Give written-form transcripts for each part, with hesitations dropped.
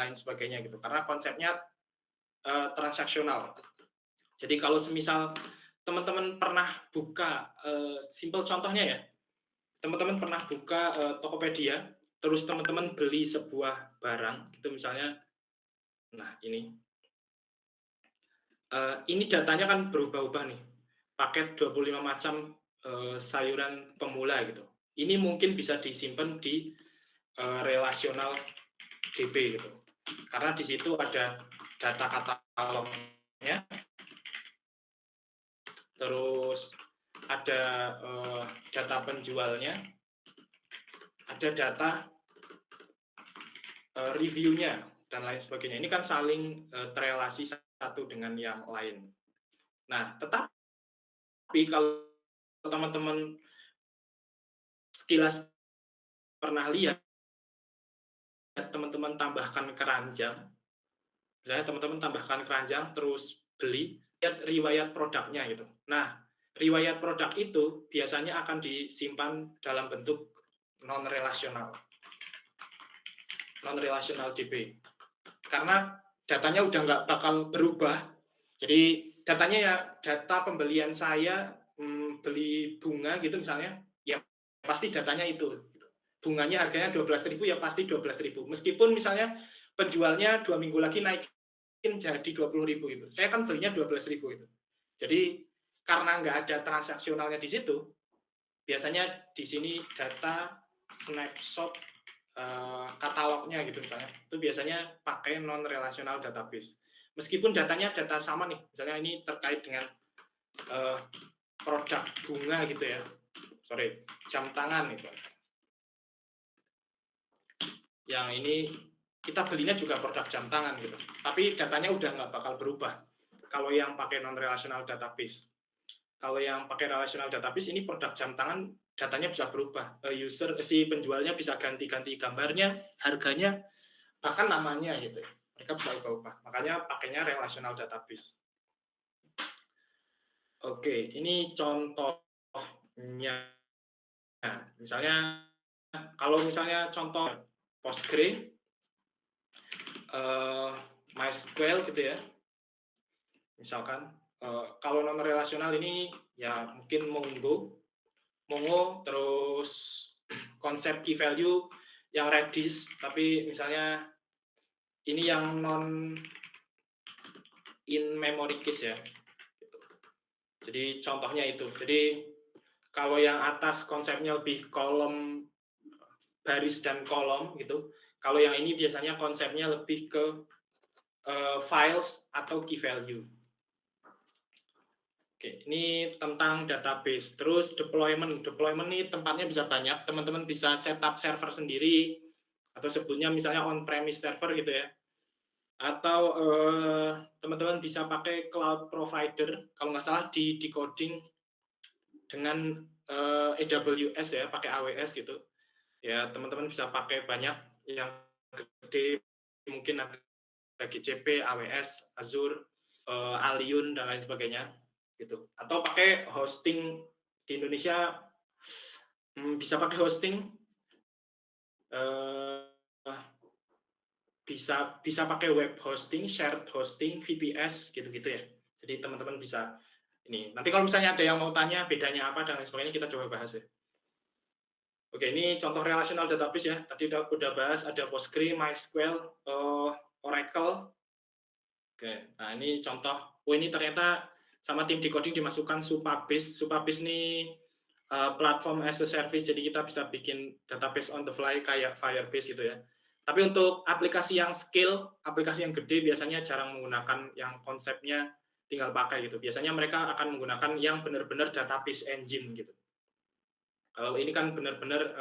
lain sebagainya gitu. Karena konsepnya transaksional. Jadi kalau semisal teman-teman pernah buka, simpel contohnya ya, teman-teman pernah buka, Tokopedia, terus teman-teman beli sebuah barang gitu misalnya, nah ini datanya kan berubah-ubah nih, paket 25 macam, sayuran pemula gitu. Ini mungkin bisa disimpan di, relasional DB gitu. Karena di situ ada data katalognya, terus ada, data penjualnya, ada data, reviewnya dan lain sebagainya. Ini kan saling, terelasi satu dengan yang lain. Nah, tetapi kalau teman-teman sekilas pernah lihat teman-teman tambahkan keranjang, misalnya teman-teman tambahkan keranjang terus beli, lihat riwayat produknya gitu. Nah, riwayat produk itu biasanya akan disimpan dalam bentuk non relasional, non relasional DB. Karena datanya udah nggak bakal berubah. Jadi datanya ya data pembelian saya, beli bunga gitu misalnya, ya pasti datanya itu, gitu. Bunganya harganya 12.000 ya pasti 12.000. Meskipun misalnya penjualnya 2 minggu lagi naikin jadi 20.000 gitu. Saya kan belinya 12.000 itu. Jadi karena nggak ada transaksionalnya di situ, biasanya di sini data snapshot, katalognya gitu misalnya, itu biasanya pakai non relational database. Meskipun datanya data sama nih, misalnya ini terkait dengan, eee, produk bunga gitu ya, sorry, jam tangan gitu. Yang ini kita belinya juga produk jam tangan gitu, tapi datanya udah nggak bakal berubah kalau yang pakai non relational database. Kalau yang pakai relational database ini produk jam tangan datanya bisa berubah, si penjualnya bisa ganti-ganti gambarnya, harganya, bahkan namanya gitu ya. Mereka bisa ubah-ubah. Makanya pakainya relational database. Oke, ini contohnya. Nah, misalnya kalau misalnya contoh Postgre, eee, MySQL gitu ya, misalkan, kalau non relasional ini ya mungkin Mongo, terus konsep key value yang Redis, tapi misalnya ini yang non in memory case ya, gitu. Jadi contohnya itu. Jadi kalau yang atas konsepnya lebih kolom, baris dan kolom gitu. Kalau yang ini biasanya konsepnya lebih ke files atau key value. Oke, ini tentang database. Terus deployment. Deployment ini tempatnya bisa banyak. Teman-teman bisa setup server sendiri atau sebutnya misalnya on-premise server gitu ya. Atau teman-teman bisa pakai cloud provider. Kalau nggak salah di decoding dengan AWS ya, pakai AWS gitu. Ya, teman-teman bisa pakai banyak yang gede, mungkin ada GCP, AWS, Azure, Aliyun dan lain sebagainya gitu. Atau pakai hosting di Indonesia, bisa pakai hosting, eh, bisa bisa pakai web hosting, shared hosting, VPS gitu-gitu ya. Jadi teman-teman bisa ini. Nanti kalau misalnya ada yang mau tanya bedanya apa dan lain sebagainya kita coba bahas ya. Oke, ini contoh relational database ya. Tadi udah bahas ada Postgre, MySQL, Oracle. Oke, nah ini contoh. Oh ini ternyata sama tim decoding dimasukkan Supabase. Supabase ini platform as a service, jadi kita bisa bikin database on the fly kayak Firebase gitu ya. Tapi untuk aplikasi yang scale, aplikasi yang gede biasanya jarang menggunakan yang konsepnya tinggal pakai gitu. Biasanya mereka akan menggunakan yang benar-benar database engine gitu. Kalau ini kan benar-benar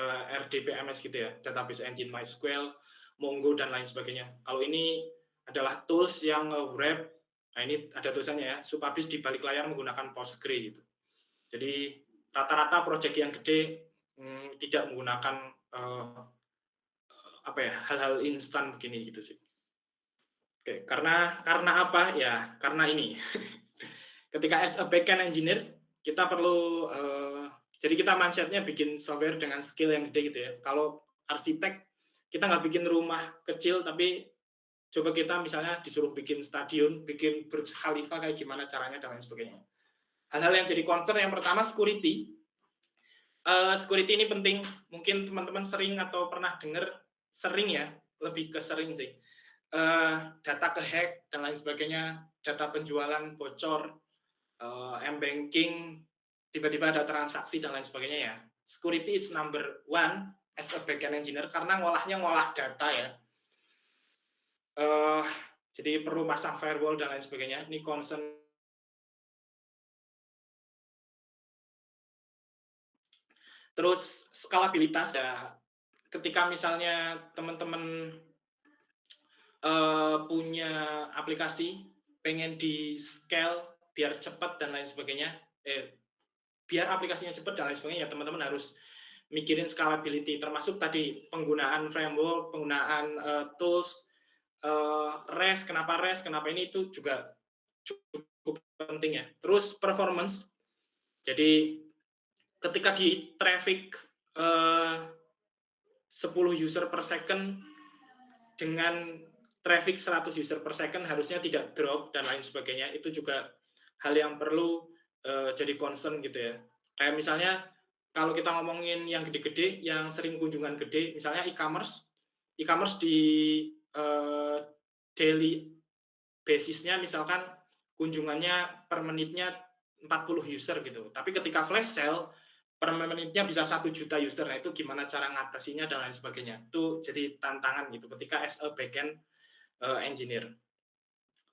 RDBMS gitu ya, database engine MySQL, Mongo dan lain sebagainya. Kalau ini adalah tools yang wrap, nah ini ada tulisannya ya, Supabase di balik layar menggunakan Postgre gitu. Jadi rata-rata proyek yang gede tidak menggunakan apa ya, hal-hal instan begini gitu sih. Oke, karena apa ya? Karena ini. Ketika as a backend engineer kita perlu jadi kita mindsetnya bikin software dengan skill yang gede gitu ya. Kalau arsitek kita nggak bikin rumah kecil tapi Coba kita misalnya disuruh bikin stadion, bikin Burj Khalifa kayak gimana caranya dan lain sebagainya. Hal-hal yang jadi concern yang pertama security. Security ini penting. Mungkin teman-teman sering atau pernah dengar, sering ya, lebih ke sering sih. Data kehack dan lain sebagainya, data penjualan bocor, m-banking, tiba-tiba ada transaksi dan lain sebagainya ya. Security is number one as a backend engineer karena ngolah data ya. Jadi perlu pasang firewall dan lain sebagainya. Ini concern. Terus skalabilitas ya. Ketika misalnya teman-teman punya aplikasi, pengen di scale biar cepat dan lain sebagainya, biar aplikasinya cepat dan lain sebagainya, ya teman-teman harus mikirin scalability, termasuk tadi penggunaan framework, penggunaan tools, REST, kenapa ini itu juga cukup penting ya. Terus performance, jadi ketika di traffic 10 user per second dengan traffic 100 user per second harusnya tidak drop dan lain sebagainya, itu juga hal yang perlu jadi concern gitu ya. Kayak misalnya kalau kita ngomongin yang gede-gede, yang sering kunjungan gede, misalnya e-commerce di daily basisnya misalkan kunjungannya per menitnya 40 user gitu. Tapi ketika flash sale per menitnya bisa 1 juta user. Nah, itu gimana cara ngatasinya dan lain sebagainya. Itu jadi tantangan gitu ketika as a backend engineer.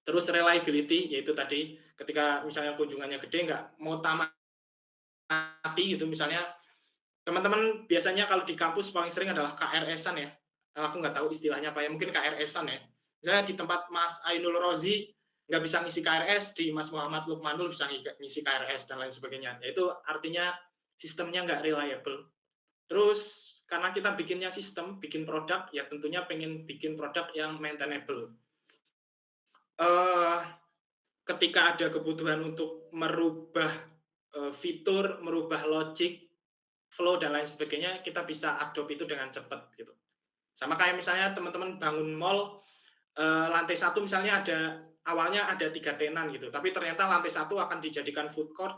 Terus reliability, yaitu tadi ketika misalnya kunjungannya gede, nggak mau mati gitu. Misalnya teman-teman biasanya kalau di kampus paling sering adalah KRS-an ya. Aku nggak tahu istilahnya apa ya, mungkin KRS-an ya. Misalnya di tempat Mas Ainul Rozi nggak bisa ngisi KRS, di Mas Muhammad Lukmanul bisa ngisi KRS dan lain sebagainya. Itu artinya sistemnya nggak reliable. Terus karena kita bikinnya sistem, bikin produk, ya tentunya pengen bikin produk yang maintainable. Ketika ada kebutuhan untuk merubah fitur, merubah logic, flow dan lain sebagainya, kita bisa adopt itu dengan cepat gitu. Sama kayak misalnya teman-teman bangun mall, lantai 1 misalnya awalnya ada 3 tenan gitu, tapi ternyata lantai 1 akan dijadikan food court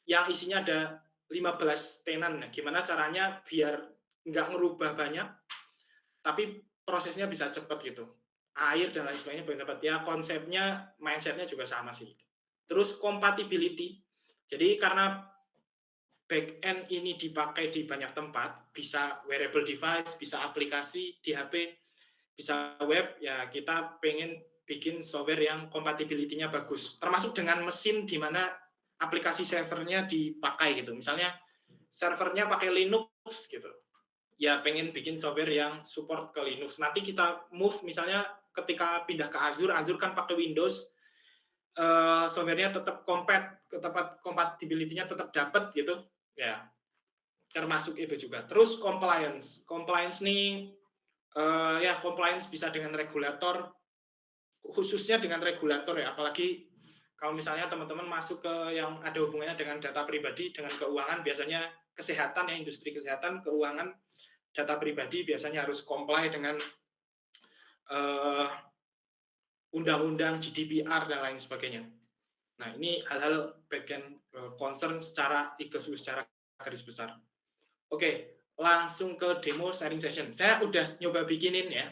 yang isinya ada 15 tenan. Nah, gimana caranya biar nggak ngerubah banyak, tapi prosesnya bisa cepat gitu. Air dan lain sebagainya bisa cepat. Ya konsepnya, mindsetnya juga sama sih. Terus compatibility. Jadi karena back-end ini dipakai di banyak tempat, bisa wearable device, bisa aplikasi di HP, bisa web, ya kita pengen bikin software yang compatibility-nya bagus. Termasuk dengan mesin di mana aplikasi servernya dipakai gitu. Misalnya servernya pakai Linux gitu. Ya pengen bikin software yang support ke Linux. Nanti kita move misalnya ketika pindah ke Azure, Azure kan pakai Windows, software-nya tetap compatibility-nya tetap dapat gitu. Ya, termasuk itu juga. Terus compliance nih, ya compliance bisa dengan regulator, khususnya dengan regulator ya, apalagi kalau misalnya teman-teman masuk ke yang ada hubungannya dengan data pribadi, dengan keuangan, biasanya kesehatan ya, industri kesehatan, keuangan, data pribadi biasanya harus comply dengan undang-undang GDPR dan lain sebagainya. Nah, ini hal-hal bagian concern secara secara garis besar. Oke, langsung ke demo sharing session. Saya udah nyoba bikinin ya.